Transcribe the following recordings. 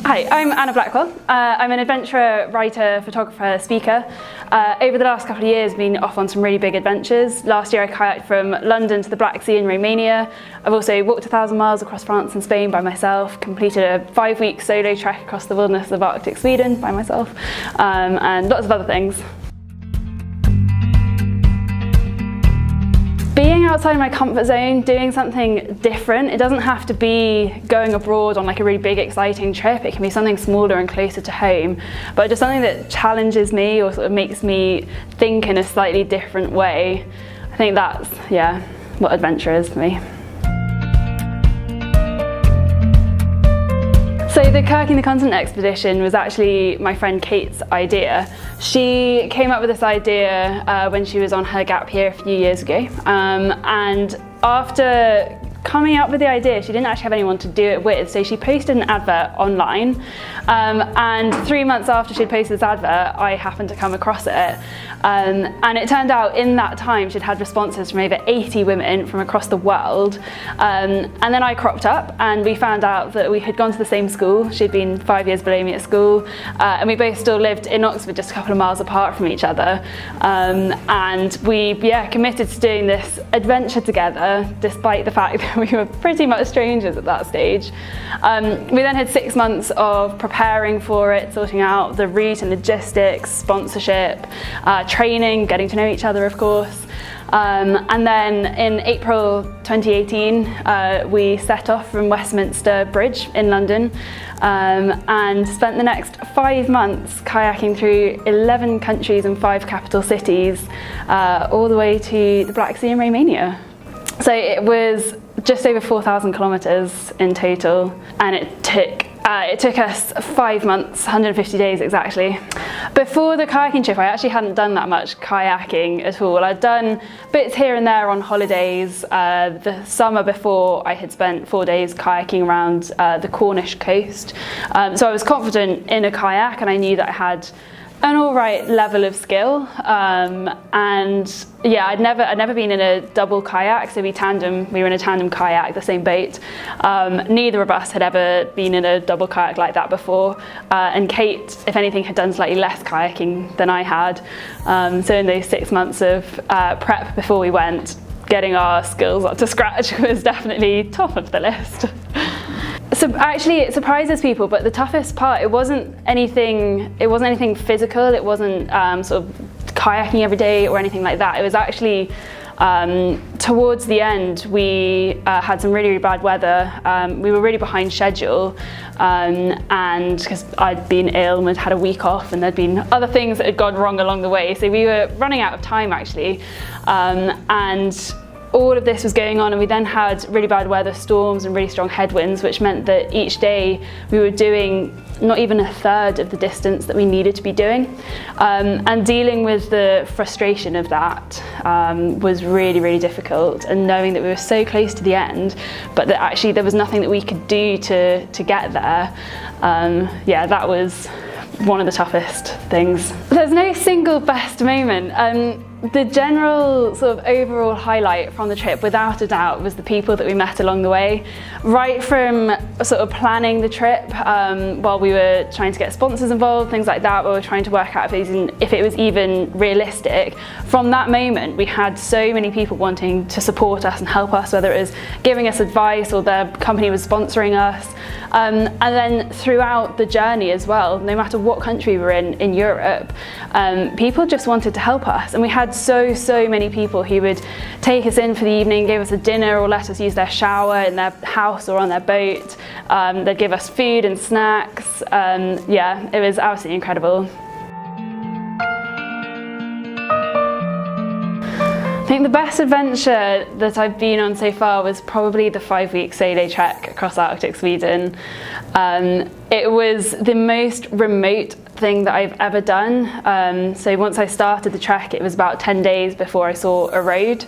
Hi, I'm Anna Blackwell. I'm an adventurer, writer, photographer, speaker. Over the last couple of years, I've been off on some really big adventures. Last year I kayaked from London to the Black Sea in Romania. I've also walked 1,000 miles across France and Spain by myself, completed a 5-week solo trek across the wilderness of Arctic Sweden by myself, and lots of other things. Being outside my comfort zone, doing something different, it doesn't have to be going abroad on like a really big exciting trip. It can be something smaller and closer to home, but just something that challenges me or sort of makes me think in a slightly different way. I think that's, yeah, what adventure is for me. So the Kayaking the Continent expedition was actually my friend Kate's idea. She came up with this idea when she was on her gap year a few years ago, and after coming up with the idea, she didn't actually have anyone to do it with, so she posted an advert online, and 3 months after she'd posted this advert, I happened to come across it, and it turned out in that time she'd had responses from over 80 women from across the world, and then I cropped up and we found out that we had gone to the same school. She'd been 5 years below me at school, and we both still lived in Oxford, just a couple of miles apart from each other, and we committed to doing this adventure together despite the fact that we were pretty much strangers at that stage. We then had 6 months of preparing for it, sorting out the route and logistics, sponsorship, training, getting to know each other of course. And then in April 2018 we set off from Westminster Bridge in London, and spent the next 5 months kayaking through 11 countries and 5 capital cities, all the way to the Black Sea in Romania. So it was just over 4,000 kilometres in total, and it took us 5 months, 150 days exactly. Before the kayaking trip, I actually hadn't done that much kayaking at all. I'd done bits here and there on holidays. The summer before, I had spent 4 days kayaking around the Cornish coast. So I was confident in a kayak, and I knew that I had an all right level of skill, and yeah, I'd never been in a double kayak, so we were in a tandem kayak, the same boat. Neither of us had ever been in a double kayak like that before, and Kate, if anything, had done slightly less kayaking than I had. So in those 6 months of prep before we went, getting our skills up to scratch was definitely top of the list. So actually it surprises people, but the toughest part, it wasn't anything physical. It wasn't sort of kayaking every day or anything like that. It was actually towards the end we had some really bad weather. We were really behind schedule, and because I'd been ill and we'd had a week off, and there'd been other things that had gone wrong along the way, so we were running out of time actually, and all of this was going on, and we then had really bad weather, storms and really strong headwinds, which meant that each day we were doing not even a third of the distance that we needed to be doing. And dealing with the frustration of that was really, really difficult, and knowing that we were so close to the end, but that actually there was nothing that we could do to get there. Yeah, that was one of the toughest things. There's no single best moment. The general sort of overall highlight from the trip, without a doubt, was the people that we met along the way. Right from sort of planning the trip, while we were trying to get sponsors involved, things like that, while we were trying to work out if it was even realistic. From that moment, we had so many people wanting to support us and help us, whether it was giving us advice or their company was sponsoring us. And then throughout the journey as well, no matter what country we were in Europe, people just wanted to help us. And we had so many people who would take us in for the evening, give us a dinner, or let us use their shower in their house or on their boat. They'd give us food and snacks. Yeah, it was absolutely incredible. I think the best adventure that I've been on so far was probably the 5-week solo trek across Arctic Sweden. It was the most remote thing that I've ever done. So once I started the trek, it was about 10 days before I saw a road.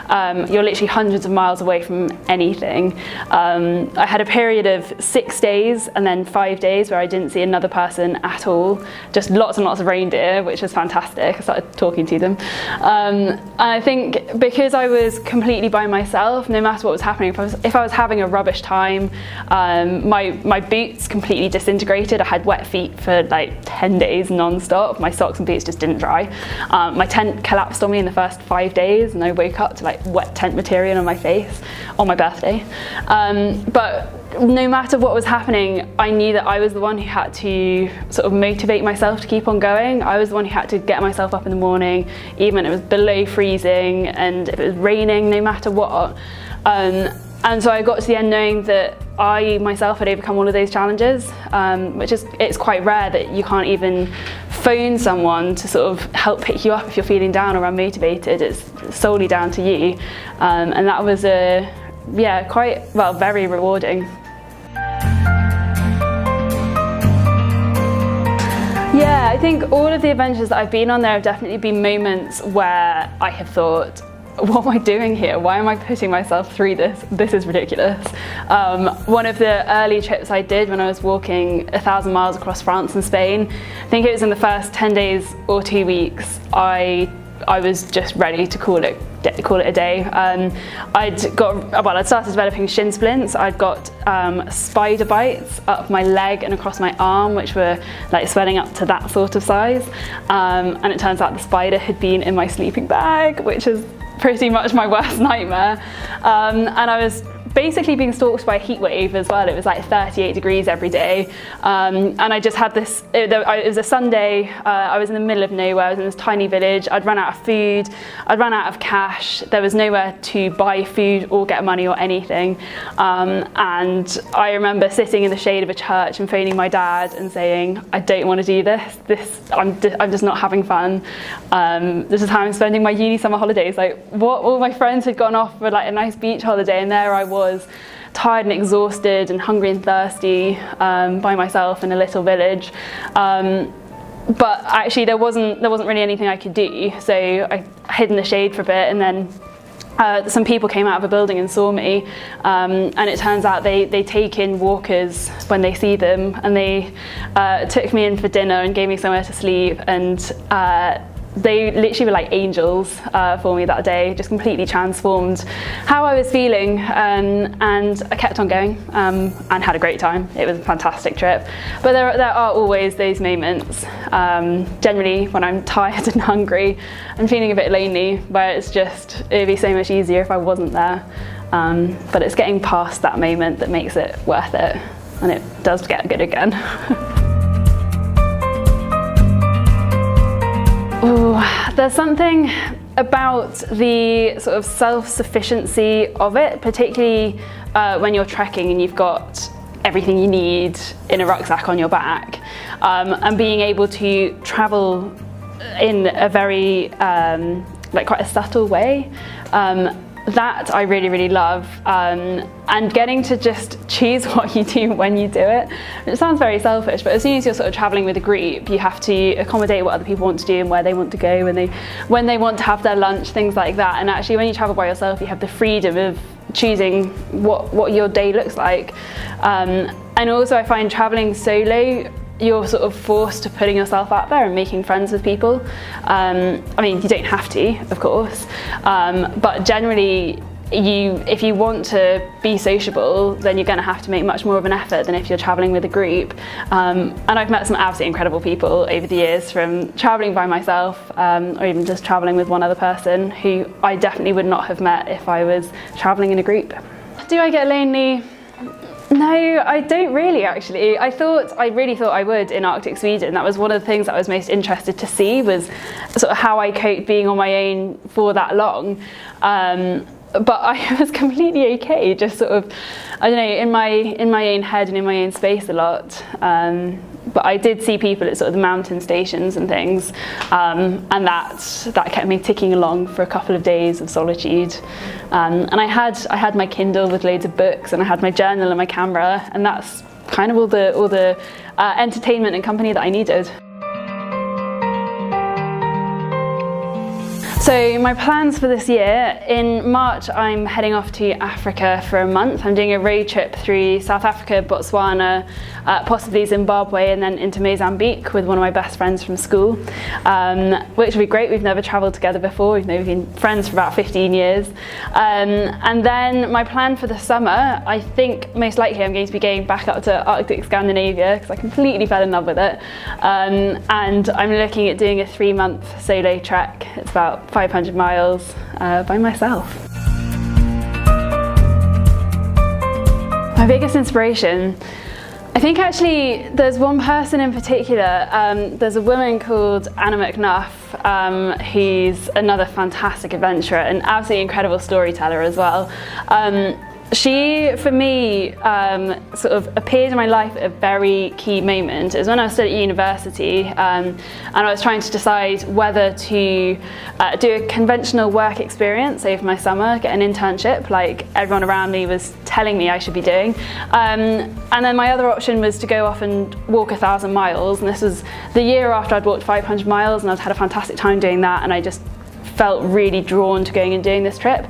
You're literally hundreds of miles away from anything. I had a period of 6 days and then 5 days where I didn't see another person at all, just lots and lots of reindeer, which was fantastic. I started talking to them. And I think because I was completely by myself, no matter what was happening, if I was having a rubbish time, my boots completely disintegrated. I had wet feet for like 10 days non-stop. My socks and boots just didn't dry. My tent collapsed on me in the first 5 days, and I woke up to like wet tent material on my face on my birthday. But no matter what was happening, I knew that I was the one who had to sort of motivate myself to keep on going. I was the one who had to get myself up in the morning, even if it was below freezing and if it was raining, no matter what. And so I got to the end knowing that I myself had overcome all of those challenges, it's quite rare that you can't even phone someone to sort of help pick you up if you're feeling down or unmotivated. It's solely down to you. And that was very rewarding. Yeah, I think all of the adventures that I've been on there have definitely been moments where I have thought, what am I doing here? Why am I putting myself through this? This is ridiculous. One of the early trips I did when I was walking 1,000 miles across France and Spain, I think it was in the first 10 days or 2 weeks, I was just ready to call it a day. I'd started developing shin splints. I'd got spider bites up my leg and across my arm, which were like swelling up to that sort of size. And it turns out the spider had been in my sleeping bag, which is pretty much my worst nightmare. And I was basically being stalked by a heat wave as well. It was like 38 degrees every day. And I just had this, it was a Sunday, I was in the middle of nowhere, I was in this tiny village, I'd run out of food, I'd run out of cash, there was nowhere to buy food or get money or anything. And I remember sitting in the shade of a church and phoning my dad and saying, I don't want to do this, I'm just not having fun. This is how I'm spending my uni summer holidays. Like, all my friends had gone off for like a nice beach holiday, and there I was, tired and exhausted and hungry and thirsty, by myself in a little village. But actually there wasn't really anything I could do, so I hid in the shade for a bit, and then some people came out of a building and saw me, and it turns out they take in walkers when they see them, and they took me in for dinner and gave me somewhere to sleep, and they literally were like angels for me that day, just completely transformed how I was feeling, and I kept on going and had a great time. It was a fantastic trip. But there are always those moments, generally when I'm tired and hungry and feeling a bit lonely, where it'd be so much easier if I wasn't there. But it's getting past that moment that makes it worth it, and it does get good again. Ooh, there's something about the sort of self-sufficiency of it, particularly when you're trekking and you've got everything you need in a rucksack on your back, and being able to travel in a very quite a subtle way. That I really, really love, and getting to just choose what you do when you do it. It sounds very selfish, but as soon as you're sort of traveling with a group, you have to accommodate what other people want to do and where they want to go, when they want to have their lunch, things like that. And actually when you travel by yourself, you have the freedom of choosing what your day looks like. And also I find traveling solo, you're sort of forced to putting yourself out there and making friends with people. I mean, you don't have to, of course, but generally, if you want to be sociable, then you're going to have to make much more of an effort than if you're traveling with a group. And I've met some absolutely incredible people over the years from traveling by myself, or even just traveling with one other person, who I definitely would not have met if I was traveling in a group. Do I get lonely? No, I don't really, actually. I really thought I would in Arctic Sweden. That was one of the things that I was most interested to see, was sort of how I coped being on my own for that long. But I was completely okay, just sort of, I don't know, in my own head and in my own space a lot. But I did see people at sort of the mountain stations and things, and that kept me ticking along for a couple of days of solitude. And I had my Kindle with loads of books, and I had my journal and my camera, and that's kind of all the entertainment and company that I needed. So my plans for this year, in March I'm heading off to Africa for a month. I'm doing a road trip through South Africa, Botswana, possibly Zimbabwe, and then into Mozambique with one of my best friends from school, which will be great. We've never travelled together before. We've been friends for about 15 years. And then my plan for the summer, I think most likely I'm going to be going back up to Arctic Scandinavia because I completely fell in love with it. And I'm looking at doing a 3-month solo trek. It's about 500 miles by myself. My biggest inspiration, I think actually there's one person in particular. There's a woman called Anna Blackwell, who's another fantastic adventurer and absolutely incredible storyteller as well. She, for me, sort of appeared in my life at a very key moment. It was when I was still at university and I was trying to decide whether to do a conventional work experience over my summer, get an internship like everyone around me was telling me I should be doing. And then my other option was to go off and walk 1,000 miles. And this was the year after I'd walked 500 miles and I'd had a fantastic time doing that, and I just felt really drawn to going and doing this trip.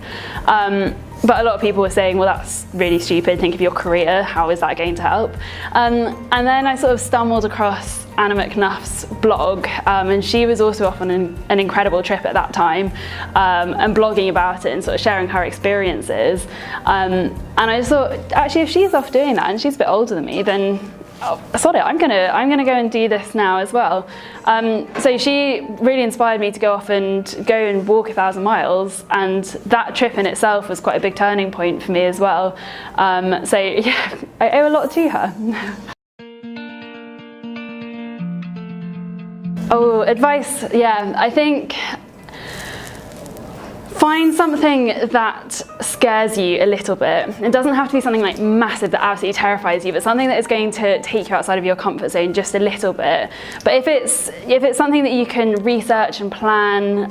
But a lot of people were saying, well, that's really stupid, think of your career, how is that going to help? And then I sort of stumbled across Anna Blackwell's blog, and she was also off on an incredible trip at that time, and blogging about it and sort of sharing her experiences. And I just thought, actually, if she's off doing that and she's a bit older than me, then sod it, I'm gonna go and do this now as well. So she really inspired me to go off and walk 1,000 miles, and that trip in itself was quite a big turning point for me as well. So yeah, I owe a lot to her. Oh, advice, yeah, I think find something that scares you a little bit. It doesn't have to be something like massive that absolutely terrifies you, but something that is going to take you outside of your comfort zone just a little bit. But if it's something that you can research and plan,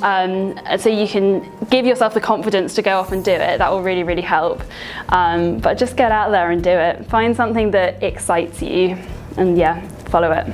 so you can give yourself the confidence to go off and do it, that will really, really help. But just get out there and do it. Find something that excites you and yeah, follow it.